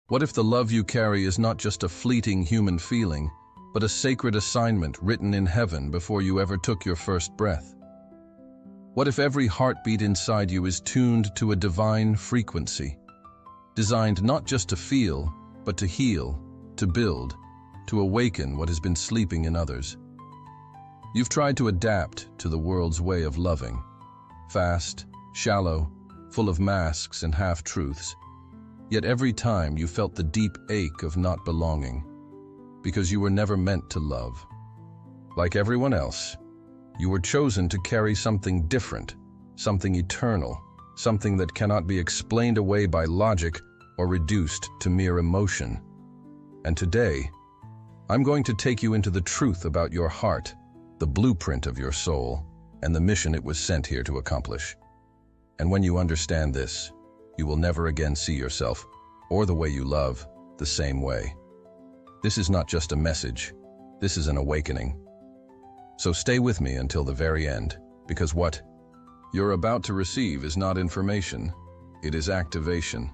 What if the love you carry is not just a fleeting human feeling, but a sacred assignment written in heaven before you ever took your first breath? What if every heartbeat inside you is tuned to a divine frequency, designed not just to feel, but to heal, to build, to awaken what has been sleeping in others? You've tried to adapt to the world's way of loving, fast, shallow, full of masks and half-truths. Yet every time you felt the deep ache of not belonging, because you were never meant to love. Like everyone else, you were chosen to carry something different, something eternal, something that cannot be explained away by logic or reduced to mere emotion. And today, I'm going to take you into the truth about your heart, the blueprint of your soul, and the mission it was sent here to accomplish. And when you understand this, you will never again see yourself, or the way you love, the same way. This is not just a message, this is an awakening. So stay with me until the very end, because what you're about to receive is not information, it is activation.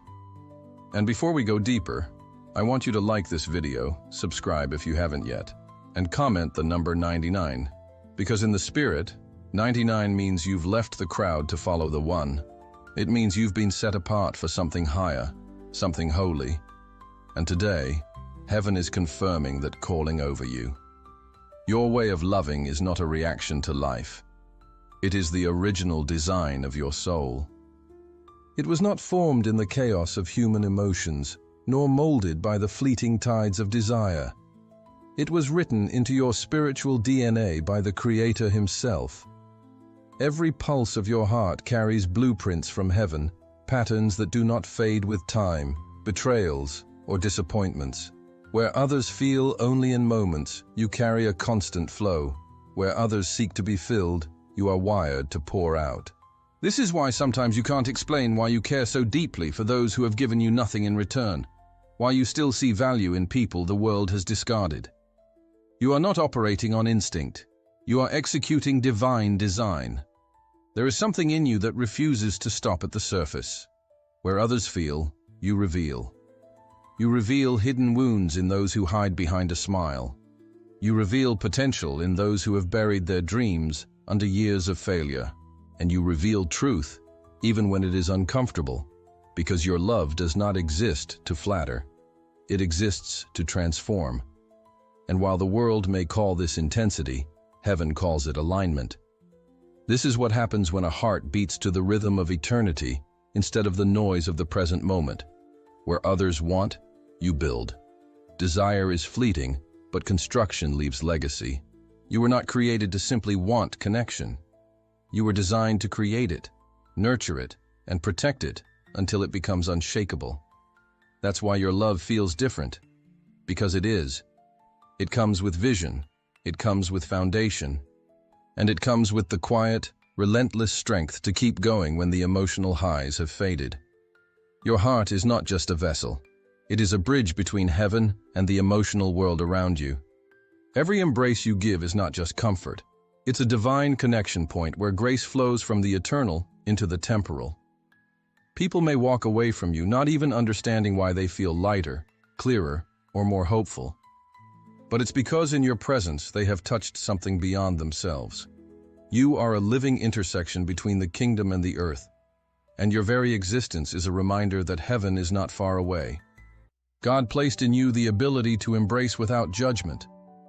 And before we go deeper, I want you to like this video, subscribe if you haven't yet, and comment the number 99, because in the spirit, 99 means you've left the crowd to follow the one. It means you've been set apart for something higher, something holy. And today, heaven is confirming that calling over you. Your way of loving is not a reaction to life. It is the original design of your soul. It was not formed in the chaos of human emotions, nor molded by the fleeting tides of desire. It was written into your spiritual DNA by the Creator Himself. Every pulse of your heart carries blueprints from heaven, patterns that do not fade with time, betrayals, or disappointments. Where others feel only in moments, you carry a constant flow. Where others seek to be filled, you are wired to pour out. This is why sometimes you can't explain why you care so deeply for those who have given you nothing in return, why you still see value in people the world has discarded. You are not operating on instinct. You are executing divine design. There is something in you that refuses to stop at the surface. Where others feel, you reveal. You reveal hidden wounds in those who hide behind a smile. You reveal potential in those who have buried their dreams under years of failure. And you reveal truth, even when it is uncomfortable, because your love does not exist to flatter. It exists to transform. And while the world may call this intensity, heaven calls it alignment. This is what happens when a heart beats to the rhythm of eternity instead of the noise of the present moment. Where others want, you build. Desire is fleeting, but construction leaves legacy. You were not created to simply want connection. You were designed to create it, nurture it, and protect it until it becomes unshakable. That's why your love feels different, because it is. It comes with vision, it comes with foundation, and it comes with the quiet, relentless strength to keep going when the emotional highs have faded. Your heart is not just a vessel. It is a bridge between heaven and the emotional world around you. Every embrace you give is not just comfort. It's a divine connection point where grace flows from the eternal into the temporal. People may walk away from you not even understanding why they feel lighter, clearer, or more hopeful. But it's because in your presence they have touched something beyond themselves. You are a living intersection between the kingdom and the earth, and your very existence is a reminder that heaven is not far away. God placed in you the ability to embrace without judgment,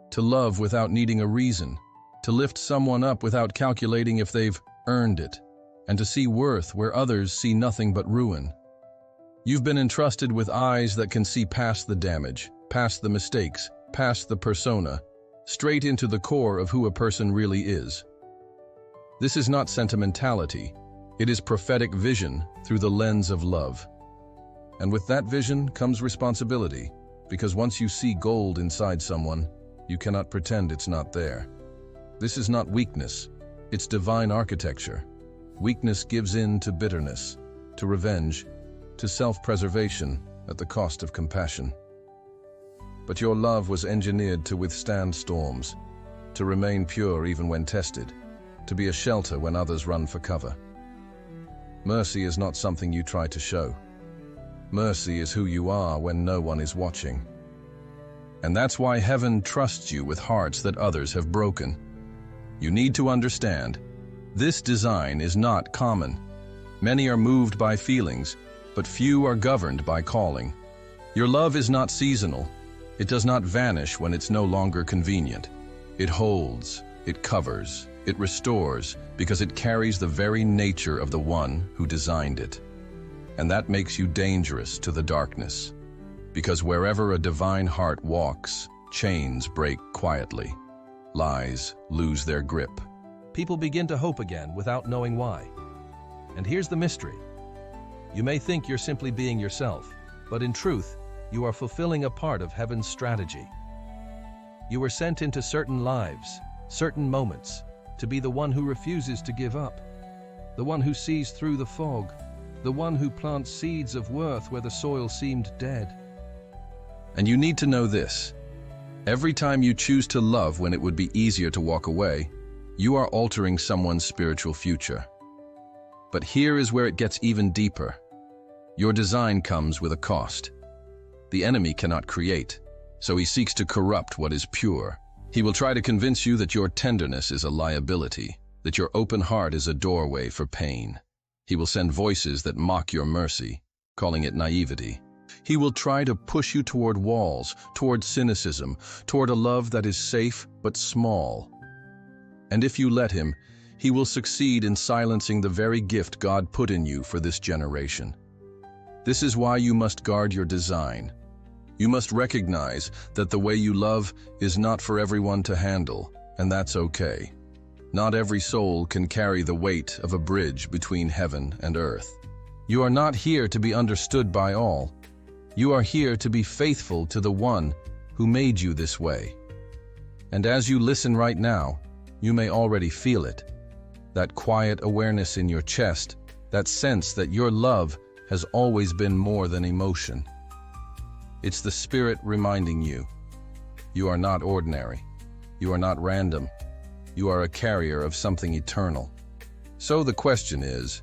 to love without needing a reason, to lift someone up without calculating if they've earned it, and to see worth where others see nothing but ruin. You've been entrusted with eyes that can see past the damage, past the mistakes, past the persona, straight into the core of who a person really is. This is not sentimentality, it is prophetic vision through the lens of love. And with that vision comes responsibility, because once you see gold inside someone, you cannot pretend it's not there. This is not weakness, it's divine architecture. Weakness gives in to bitterness, to revenge, to self-preservation at the cost of compassion. But your love was engineered to withstand storms, to remain pure even when tested, to be a shelter when others run for cover. Mercy is not something you try to show. Mercy is who you are when no one is watching. And that's why heaven trusts you with hearts that others have broken. You need to understand, this design is not common. Many are moved by feelings, but few are governed by calling. Your love is not seasonal. It does not vanish when it's no longer convenient. It holds, it covers, it restores, because it carries the very nature of the one who designed it. And that makes you dangerous to the darkness. Because wherever a divine heart walks, chains break quietly. Lies lose their grip. People begin to hope again without knowing why. And here's the mystery. You may think you're simply being yourself, but in truth, you are fulfilling a part of heaven's strategy. You were sent into certain lives, certain moments, to be the one who refuses to give up, the one who sees through the fog, the one who plants seeds of worth where the soil seemed dead. And you need to know this. Every time you choose to love when it would be easier to walk away, you are altering someone's spiritual future. But here is where it gets even deeper. Your design comes with a cost. The enemy cannot create, so he seeks to corrupt what is pure. He will try to convince you that your tenderness is a liability, that your open heart is a doorway for pain. He will send voices that mock your mercy, calling it naivety. He will try to push you toward walls, toward cynicism, toward a love that is safe but small. And if you let him, he will succeed in silencing the very gift God put in you for this generation. This is why you must guard your design. You must recognize that the way you love is not for everyone to handle, and that's okay. Not every soul can carry the weight of a bridge between heaven and earth. You are not here to be understood by all. You are here to be faithful to the one who made you this way. And as you listen right now, you may already feel it. That quiet awareness in your chest, that sense that your love has always been more than emotion. It's the Spirit reminding you, you are not ordinary. You are not random. You are a carrier of something eternal. So the question is,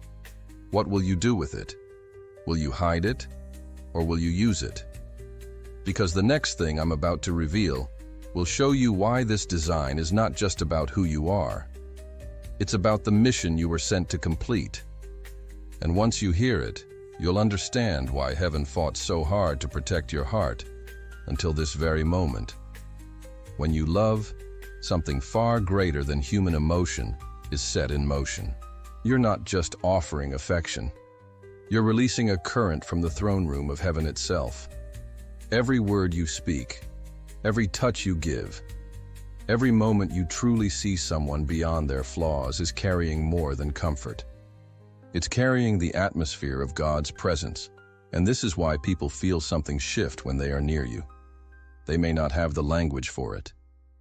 what will you do with it? Will you hide it, or will you use it? Because the next thing I'm about to reveal will show you why this design is not just about who you are. It's about the mission you were sent to complete. And once you hear it, you'll understand why heaven fought so hard to protect your heart until this very moment. When you love, something far greater than human emotion is set in motion. You're not just offering affection. You're releasing a current from the throne room of heaven itself. Every word you speak, every touch you give, every moment you truly see someone beyond their flaws is carrying more than comfort. It's carrying the atmosphere of God's presence, and this is why people feel something shift when they are near you. They may not have the language for it.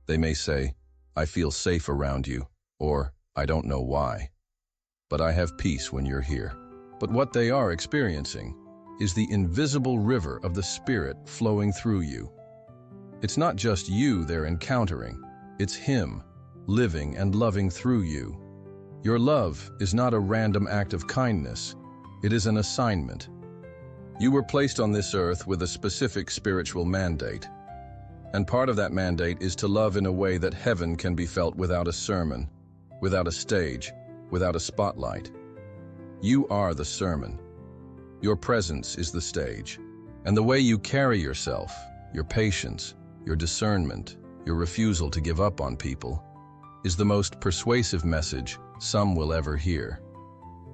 They may say, "I feel safe around you," or "I don't know why, but I have peace when you're here." But what they are experiencing is the invisible river of the Spirit flowing through you. It's not just you they're encountering, it's Him living and loving through you. Your love is not a random act of kindness, it is an assignment. You were placed on this earth with a specific spiritual mandate. And part of that mandate is to love in a way that heaven can be felt without a sermon, without a stage, without a spotlight. You are the sermon. Your presence is the stage. And the way you carry yourself, your patience, your discernment, your refusal to give up on people, is the most persuasive message some will ever hear.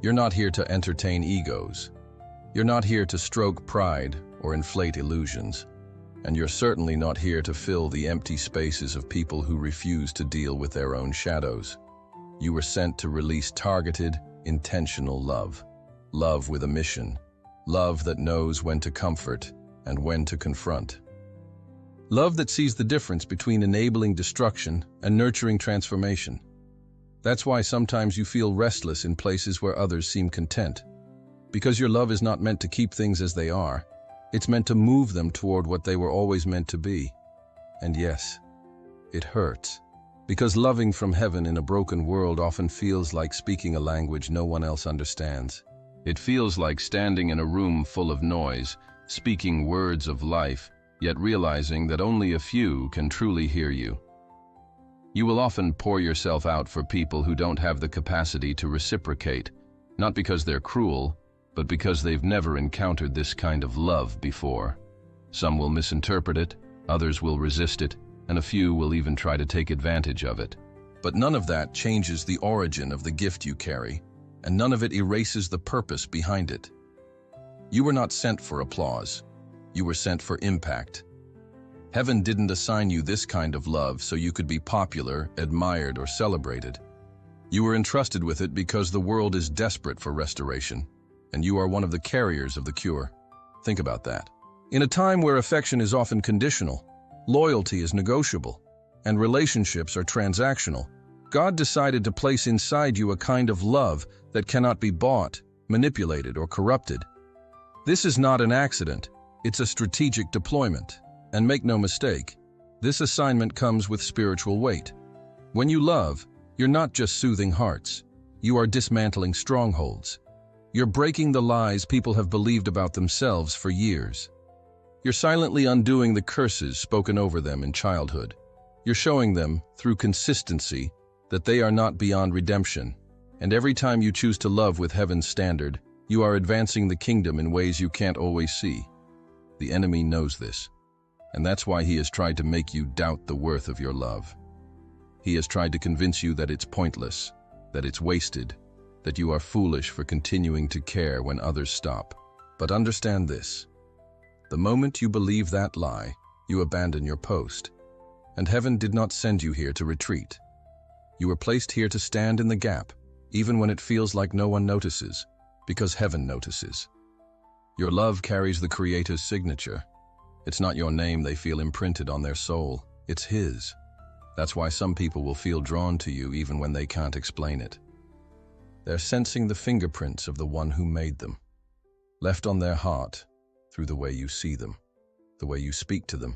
You're not here to entertain egos. You're not here to stroke pride or inflate illusions. And you're certainly not here to fill the empty spaces of people who refuse to deal with their own shadows. You were sent to release targeted, intentional love. Love with a mission. Love that knows when to comfort and when to confront. Love that sees the difference between enabling destruction and nurturing transformation. That's why sometimes you feel restless in places where others seem content. Because your love is not meant to keep things as they are. It's meant to move them toward what they were always meant to be. And yes, it hurts. Because loving from heaven in a broken world often feels like speaking a language no one else understands. It feels like standing in a room full of noise, speaking words of life, yet realizing that only a few can truly hear you. You will often pour yourself out for people who don't have the capacity to reciprocate, not because they're cruel, but because they've never encountered this kind of love before. Some will misinterpret it, others will resist it, and a few will even try to take advantage of it. But none of that changes the origin of the gift you carry, and none of it erases the purpose behind it. You were not sent for applause. You were sent for impact. Heaven didn't assign you this kind of love so you could be popular, admired, or celebrated. You were entrusted with it because the world is desperate for restoration, and you are one of the carriers of the cure. Think about that. In a time where affection is often conditional, loyalty is negotiable, and relationships are transactional, God decided to place inside you a kind of love that cannot be bought, manipulated, or corrupted. This is not an accident, it's a strategic deployment. And make no mistake, this assignment comes with spiritual weight. When you love, you're not just soothing hearts, you are dismantling strongholds. You're breaking the lies people have believed about themselves for years. You're silently undoing the curses spoken over them in childhood. You're showing them, through consistency, that they are not beyond redemption. And every time you choose to love with heaven's standard, you are advancing the kingdom in ways you can't always see. The enemy knows this, and that's why he has tried to make you doubt the worth of your love. He has tried to convince you that it's pointless, that it's wasted, that you are foolish for continuing to care when others stop. But understand this. The moment you believe that lie, you abandon your post. And heaven did not send you here to retreat. You were placed here to stand in the gap, even when it feels like no one notices, because heaven notices. Your love carries the Creator's signature. It's not your name they feel imprinted on their soul, it's His. That's why some people will feel drawn to you even when they can't explain it. They're sensing the fingerprints of the one who made them, left on their heart through the way you see them, the way you speak to them,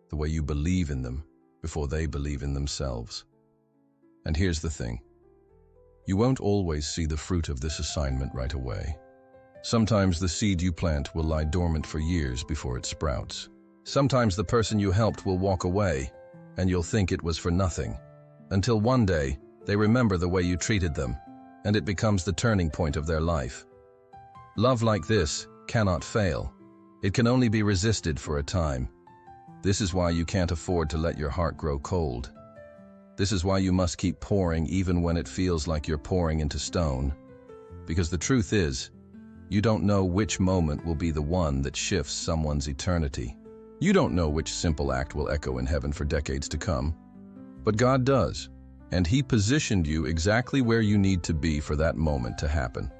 the way you believe in them before they believe in themselves. And here's the thing. You won't always see the fruit of this assignment right away. Sometimes the seed you plant will lie dormant for years before it sprouts. Sometimes the person you helped will walk away, and you'll think it was for nothing, until one day they remember the way you treated them, and it becomes the turning point of their life. Love like this cannot fail. It can only be resisted for a time. This is why you can't afford to let your heart grow cold. This is why you must keep pouring even when it feels like you're pouring into stone. Because the truth is, you don't know which moment will be the one that shifts someone's eternity. You don't know which simple act will echo in heaven for decades to come. But God does, and He positioned you exactly where you need to be for that moment to happen.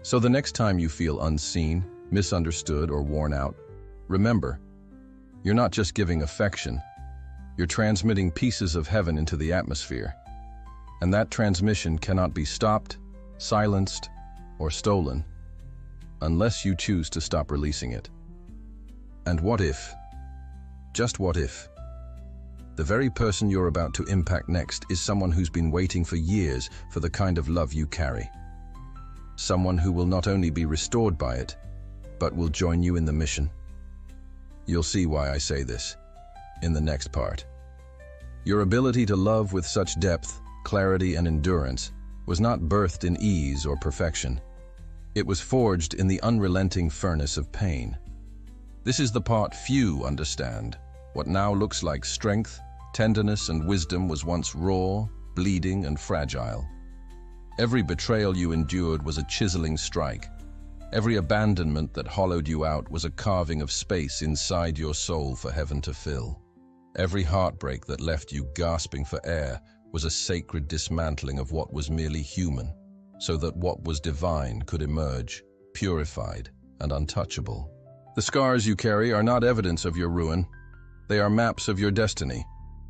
So the next time you feel unseen, misunderstood, or worn out, remember, you're not just giving affection, you're transmitting pieces of heaven into the atmosphere. And that transmission cannot be stopped, silenced, or stolen, unless you choose to stop releasing it. And what if, just what if, the very person you're about to impact next is someone who's been waiting for years for the kind of love you carry? Someone who will not only be restored by it, but will join you in the mission. You'll see why I say this in the next part. Your ability to love with such depth, clarity, and endurance was not birthed in ease or perfection. It was forged in the unrelenting furnace of pain. This is the part few understand. What now looks like strength, tenderness, and wisdom was once raw, bleeding, and fragile. Every betrayal you endured was a chiseling strike. Every abandonment that hollowed you out was a carving of space inside your soul for heaven to fill. Every heartbreak that left you gasping for air was a sacred dismantling of what was merely human, so that what was divine could emerge, purified and untouchable. The scars you carry are not evidence of your ruin. They are maps of your destiny.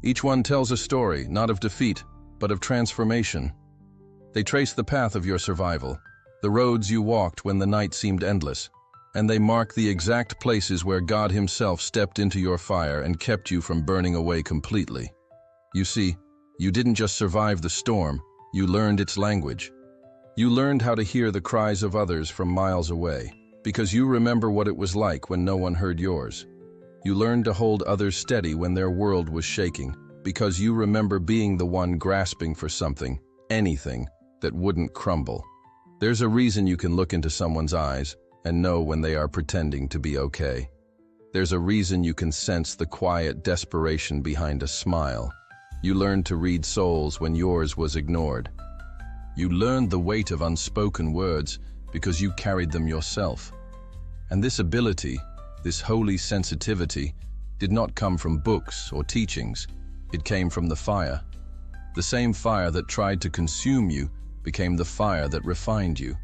Each one tells a story, not of defeat, but of transformation. They trace the path of your survival, the roads you walked when the night seemed endless, and they mark the exact places where God Himself stepped into your fire and kept you from burning away completely. You see, you didn't just survive the storm, you learned its language. You learned how to hear the cries of others from miles away, because you remember what it was like when no one heard yours. You learned to hold others steady when their world was shaking, because you remember being the one grasping for something, anything, that wouldn't crumble. There's a reason you can look into someone's eyes and know when they are pretending to be okay. There's a reason you can sense the quiet desperation behind a smile. You learned to read souls when yours was ignored. You learned the weight of unspoken words because you carried them yourself. And this ability, this holy sensitivity, did not come from books or teachings. It came from the fire. The same fire that tried to consume you became the fire that refined you.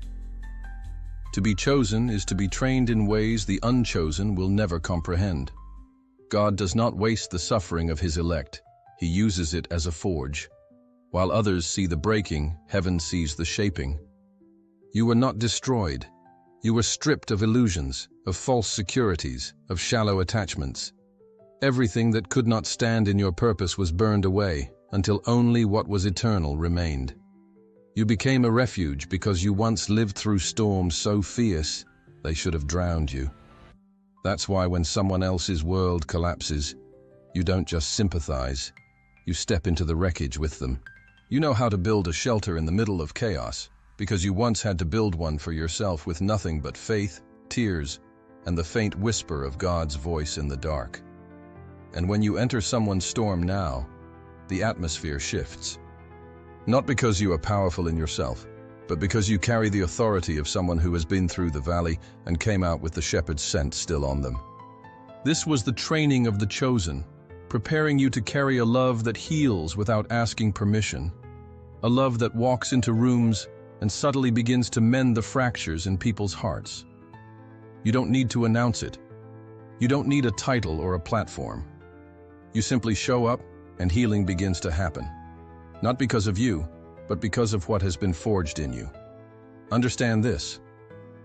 To be chosen is to be trained in ways the unchosen will never comprehend. God does not waste the suffering of his elect. He uses it as a forge. While others see the breaking, heaven sees the shaping. You were not destroyed. You were stripped of illusions, of false securities, of shallow attachments. Everything that could not stand in your purpose was burned away, until only what was eternal remained. You became a refuge because you once lived through storms so fierce they should have drowned you. That's why when someone else's world collapses, you don't just sympathize, you step into the wreckage with them. You know how to build a shelter in the middle of chaos, because you once had to build one for yourself with nothing but faith, tears, and the faint whisper of God's voice in the dark. And when you enter someone's storm now, the atmosphere shifts. Not because you are powerful in yourself, but because you carry the authority of someone who has been through the valley and came out with the shepherd's scent still on them. This was the training of the chosen, preparing you to carry a love that heals without asking permission, a love that walks into rooms and subtly begins to mend the fractures in people's hearts. You don't need to announce it. You don't need a title or a platform. You simply show up and healing begins to happen. Not because of you, but because of what has been forged in you. Understand this: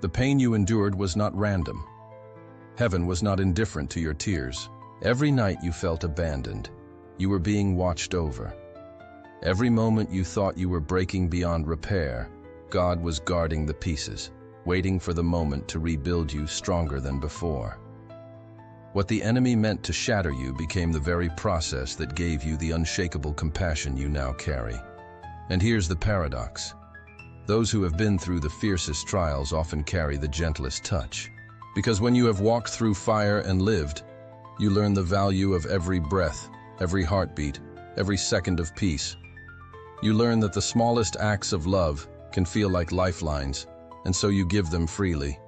the pain you endured was not random. Heaven was not indifferent to your tears. Every night you felt abandoned. You were being watched over. Every moment you thought you were breaking beyond repair, God was guarding the pieces, waiting for the moment to rebuild you stronger than before. What the enemy meant to shatter you became the very process that gave you the unshakable compassion you now carry. And here's the paradox. Those who have been through the fiercest trials often carry the gentlest touch. Because when you have walked through fire and lived, you learn the value of every breath, every heartbeat, every second of peace. You learn that the smallest acts of love can feel like lifelines, and so you give them freely.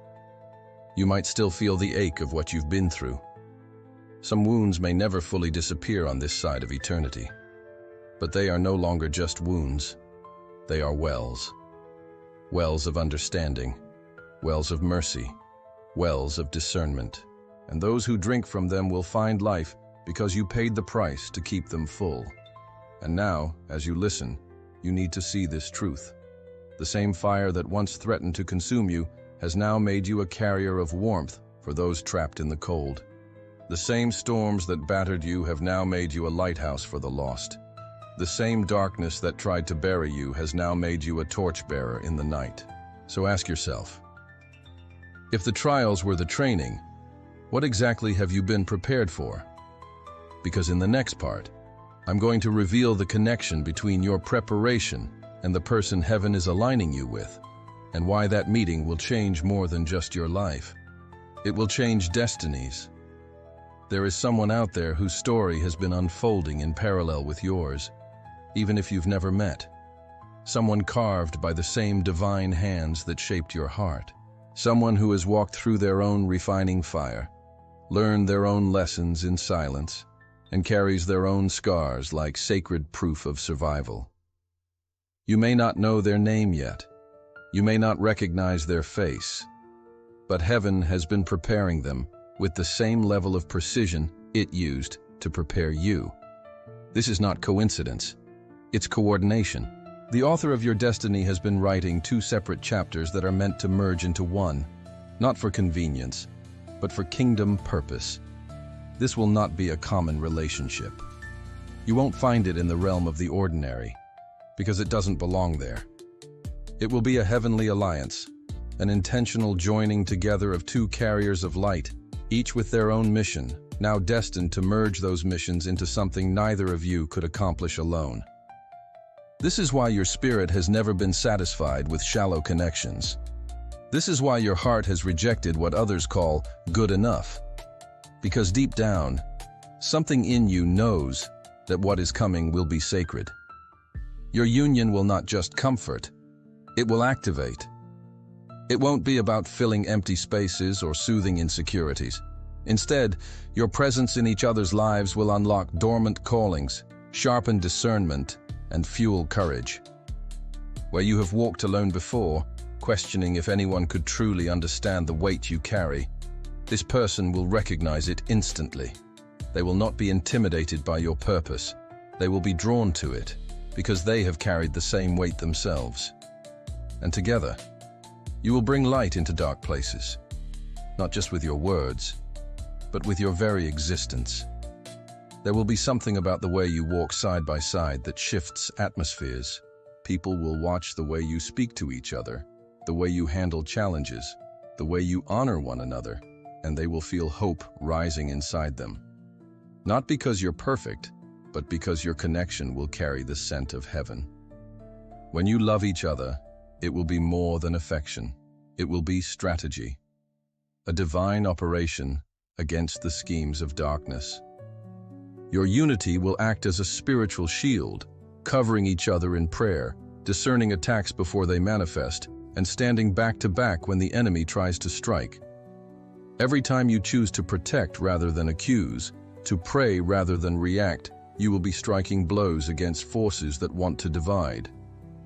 You might still feel the ache of what you've been through. Some wounds may never fully disappear on this side of eternity, but they are no longer just wounds. They are wells. Wells of understanding, wells of mercy, wells of discernment. And those who drink from them will find life because you paid the price to keep them full. And now, as you listen, you need to see this truth. The same fire that once threatened to consume you has now made you a carrier of warmth for those trapped in the cold. The same storms that battered you have now made you a lighthouse for the lost. The same darkness that tried to bury you has now made you a torchbearer in the night. So ask yourself, if the trials were the training, what exactly have you been prepared for? Because in the next part, I'm going to reveal the connection between your preparation and the person heaven is aligning you with, and why that meeting will change more than just your life. It will change destinies. There is someone out there whose story has been unfolding in parallel with yours, even if you've never met. Someone carved by the same divine hands that shaped your heart. Someone who has walked through their own refining fire, learned their own lessons in silence, and carries their own scars like sacred proof of survival. You may not know their name yet. You may not recognize their face, but heaven has been preparing them with the same level of precision it used to prepare you. This is not coincidence. It's coordination. The author of your destiny has been writing two separate chapters that are meant to merge into one, not for convenience, but for kingdom purpose. This will not be a common relationship. You won't find it in the realm of the ordinary, because it doesn't belong there. It will be a heavenly alliance, an intentional joining together of two carriers of light, each with their own mission, now destined to merge those missions into something neither of you could accomplish alone. This is why your spirit has never been satisfied with shallow connections. This is why your heart has rejected what others call good enough. Because deep down, something in you knows that what is coming will be sacred. Your union will not just comfort, it will activate. It won't be about filling empty spaces or soothing insecurities. Instead, your presence in each other's lives will unlock dormant callings, sharpen discernment, and fuel courage. Where you have walked alone before, questioning if anyone could truly understand the weight you carry, this person will recognize it instantly. They will not be intimidated by your purpose. They will be drawn to it because they have carried the same weight themselves. And together, you will bring light into dark places, not just with your words, but with your very existence. There will be something about the way you walk side by side that shifts atmospheres. People will watch the way you speak to each other, the way you handle challenges, the way you honor one another, and they will feel hope rising inside them. Not because you're perfect, but because your connection will carry the scent of heaven. When you love each other, it will be more than affection. It will be strategy, a divine operation against the schemes of darkness. Your unity will act as a spiritual shield, covering each other in prayer, discerning attacks before they manifest, and standing back to back when the enemy tries to strike. Every time you choose to protect rather than accuse, to pray rather than react, you will be striking blows against forces that want to divide.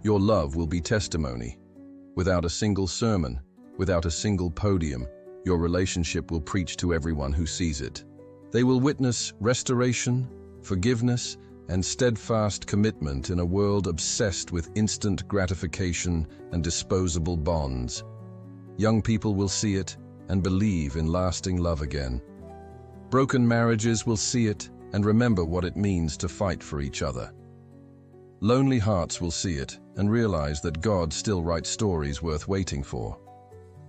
Your love will be testimony. Without a single sermon, without a single podium, your relationship will preach to everyone who sees it. They will witness restoration, forgiveness, and steadfast commitment in a world obsessed with instant gratification and disposable bonds. Young people will see it and believe in lasting love again. Broken marriages will see it and remember what it means to fight for each other. Lonely hearts will see it and realize that God still writes stories worth waiting for.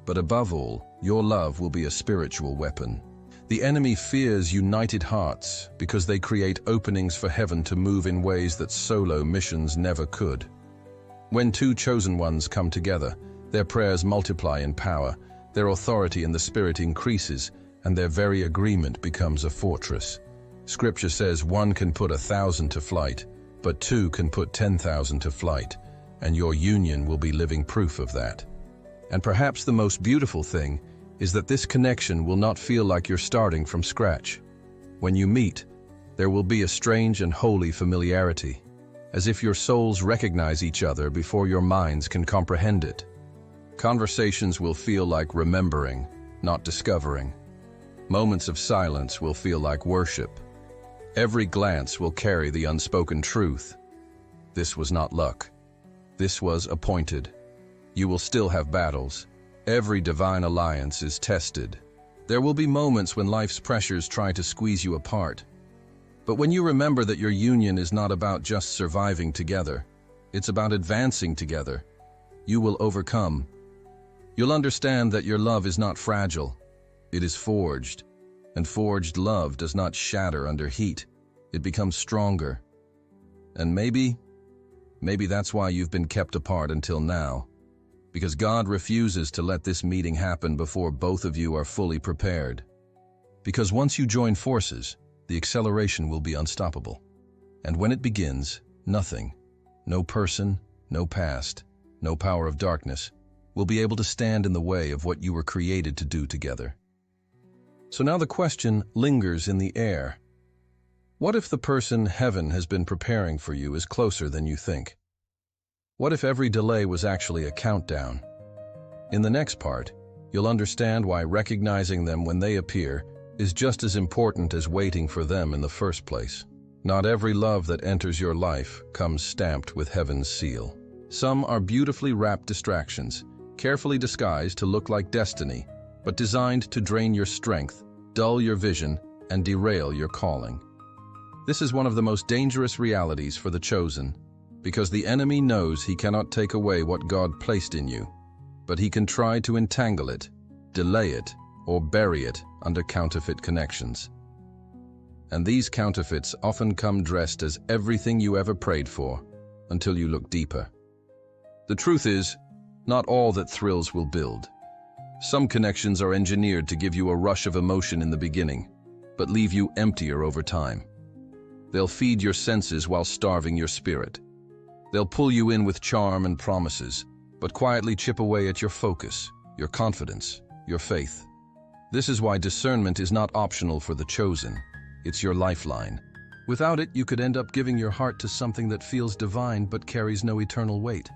But above all, your love will be a spiritual weapon. The enemy fears united hearts because they create openings for heaven to move in ways that solo missions never could. When two chosen ones come together, their prayers multiply in power, their authority in the Spirit increases, and their very agreement becomes a fortress. Scripture says one can put 1,000 to flight, but two can put 10,000 to flight, and your union will be living proof of that. And perhaps the most beautiful thing is that this connection will not feel like you're starting from scratch. When you meet, there will be a strange and holy familiarity, as if your souls recognize each other before your minds can comprehend it. Conversations will feel like remembering, not discovering. Moments of silence will feel like worship. Every glance will carry the unspoken truth. This was not luck. This was appointed. You will still have battles. Every divine alliance is tested. There will be moments when life's pressures try to squeeze you apart. But when you remember that your union is not about just surviving together, it's about advancing together, you will overcome. You'll understand that your love is not fragile. It is forged. And forged love does not shatter under heat. It becomes stronger. And maybe that's why you've been kept apart until now. Because God refuses to let this meeting happen before both of you are fully prepared. Because once you join forces, the acceleration will be unstoppable. And when it begins, nothing, no person, no past, no power of darkness, will be able to stand in the way of what you were created to do together. So now the question lingers in the air. What if the person heaven has been preparing for you is closer than you think? What if every delay was actually a countdown? In the next part, you'll understand why recognizing them when they appear is just as important as waiting for them in the first place. Not every love that enters your life comes stamped with heaven's seal. Some are beautifully wrapped distractions, carefully disguised to look like destiny, but designed to drain your strength, dull your vision, and derail your calling. This is one of the most dangerous realities for the chosen, because the enemy knows he cannot take away what God placed in you, but he can try to entangle it, delay it, or bury it under counterfeit connections. And these counterfeits often come dressed as everything you ever prayed for, until you look deeper. The truth is, not all that thrills will build. Some connections are engineered to give you a rush of emotion in the beginning, but leave you emptier over time. They'll feed your senses while starving your spirit. They'll pull you in with charm and promises, but quietly chip away at your focus, your confidence, your faith. This is why discernment is not optional for the chosen. It's your lifeline. Without it, you could end up giving your heart to something that feels divine but carries no eternal weight.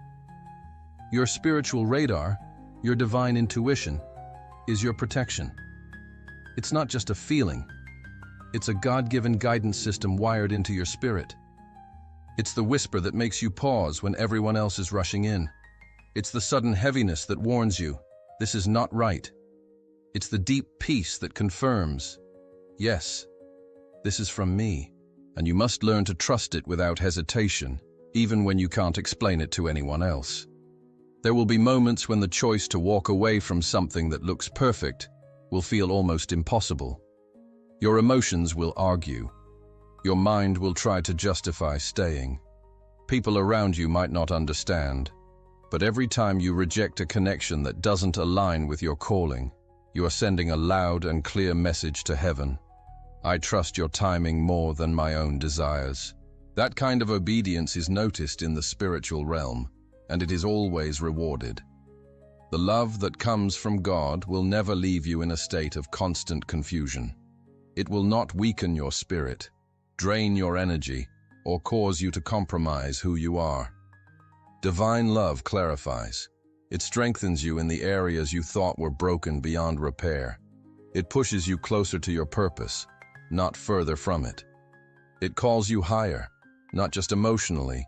Your spiritual radar, your divine intuition, is your protection. It's not just a feeling. It's a God-given guidance system wired into your spirit. It's the whisper that makes you pause when everyone else is rushing in. It's the sudden heaviness that warns you, this is not right. It's the deep peace that confirms, yes, this is from me. And you must learn to trust it without hesitation, even when you can't explain it to anyone else. There will be moments when the choice to walk away from something that looks perfect will feel almost impossible. Your emotions will argue. Your mind will try to justify staying. People around you might not understand, but every time you reject a connection that doesn't align with your calling, you are sending a loud and clear message to heaven. I trust your timing more than my own desires. That kind of obedience is noticed in the spiritual realm, and it is always rewarded. The love that comes from God will never leave you in a state of constant confusion. It will not weaken your spirit, drain your energy, or cause you to compromise who you are. Divine love clarifies. It strengthens you in the areas you thought were broken beyond repair. It pushes you closer to your purpose, not further from it. It calls you higher, not just emotionally,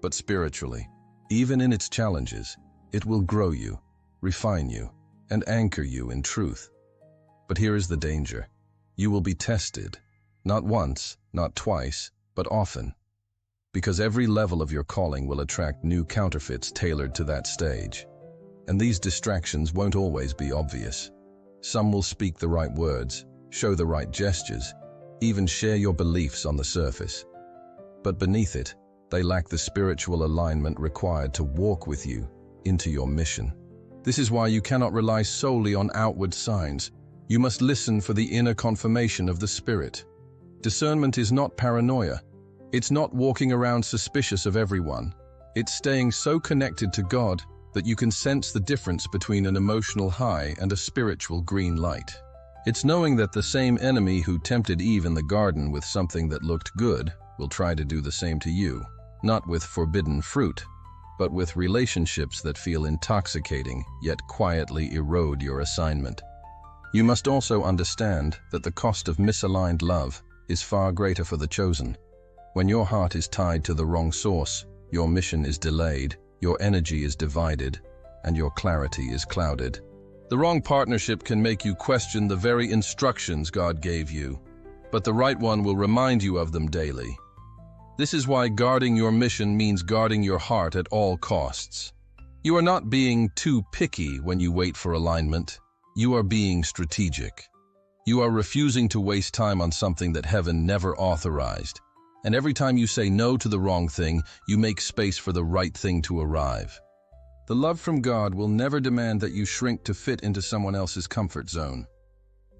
but spiritually. Even in its challenges, it will grow you, refine you, and anchor you in truth. But here is the danger. You will be tested, not once, not twice, but often, because every level of your calling will attract new counterfeits tailored to that stage. And these distractions won't always be obvious. Some will speak the right words, show the right gestures, even share your beliefs on the surface. But beneath it, they lack the spiritual alignment required to walk with you into your mission. This is why you cannot rely solely on outward signs. You must listen for the inner confirmation of the Spirit. Discernment is not paranoia. It's not walking around suspicious of everyone. It's staying so connected to God that you can sense the difference between an emotional high and a spiritual green light. It's knowing that the same enemy who tempted Eve in the garden with something that looked good will try to do the same to you, not with forbidden fruit, but with relationships that feel intoxicating yet quietly erode your assignment. You must also understand that the cost of misaligned love is far greater for the chosen. When your heart is tied to the wrong source, your mission is delayed, your energy is divided, and your clarity is clouded. The wrong partnership can make you question the very instructions God gave you, but the right one will remind you of them daily. This is why guarding your mission means guarding your heart at all costs. You are not being too picky when you wait for alignment. You are being strategic. You are refusing to waste time on something that heaven never authorized. And every time you say no to the wrong thing, you make space for the right thing to arrive. The love from God will never demand that you shrink to fit into someone else's comfort zone.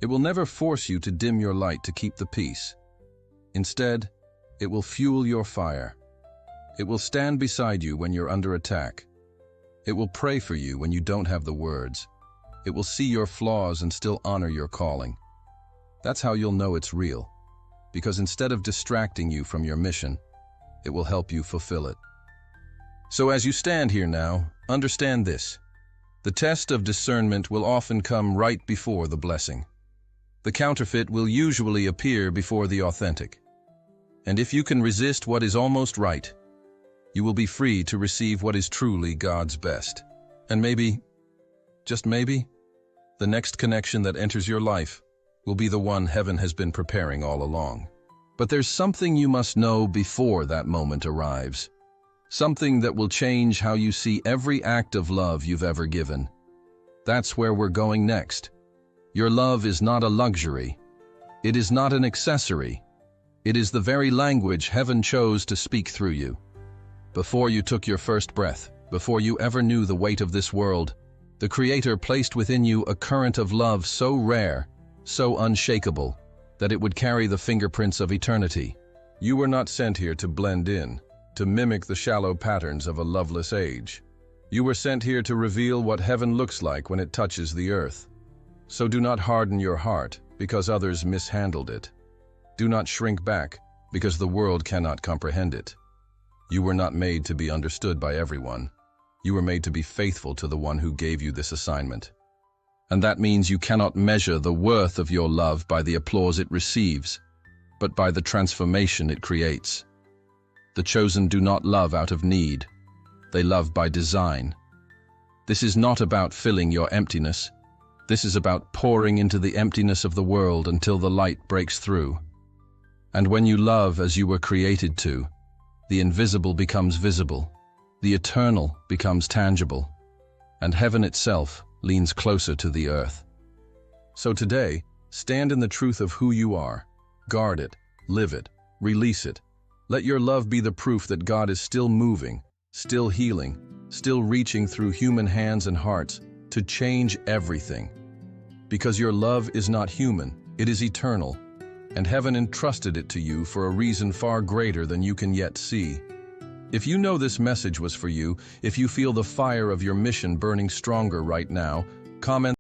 It will never force you to dim your light to keep the peace. Instead, it will fuel your fire. It will stand beside you when you're under attack. It will pray for you when you don't have the words. It will see your flaws and still honor your calling. That's how you'll know it's real, because instead of distracting you from your mission, it will help you fulfill it. So as you stand here now, understand this. The test of discernment will often come right before the blessing. The counterfeit will usually appear before the authentic. And if you can resist what is almost right, you will be free to receive what is truly God's best. And maybe, just maybe, the next connection that enters your life will be the one heaven has been preparing all along. But there's something you must know before that moment arrives. Something that will change how you see every act of love you've ever given. That's where we're going next. Your love is not a luxury. It is not an accessory. It is the very language heaven chose to speak through you. Before you took your first breath, before you ever knew the weight of this world, the Creator placed within you a current of love so rare, so unshakable, that it would carry the fingerprints of eternity. You were not sent here to blend in, to mimic the shallow patterns of a loveless age. You were sent here to reveal what heaven looks like when it touches the earth. So do not harden your heart because others mishandled it. Do not shrink back because the world cannot comprehend it. You were not made to be understood by everyone. You were made to be faithful to the one who gave you this assignment. And that means you cannot measure the worth of your love by the applause it receives, but by the transformation it creates. The chosen do not love out of need. They love by design. This is not about filling your emptiness. This is about pouring into the emptiness of the world until the light breaks through. And when you love as you were created to, the invisible becomes visible, the eternal becomes tangible, and heaven itself leans closer to the earth. So today, stand in the truth of who you are. Guard it, live it, release it. Let your love be the proof that God is still moving, still healing, still reaching through human hands and hearts to change everything. Because your love is not human, it is eternal, and heaven entrusted it to you for a reason far greater than you can yet see. If you know this message was for you, if you feel the fire of your mission burning stronger right now, comment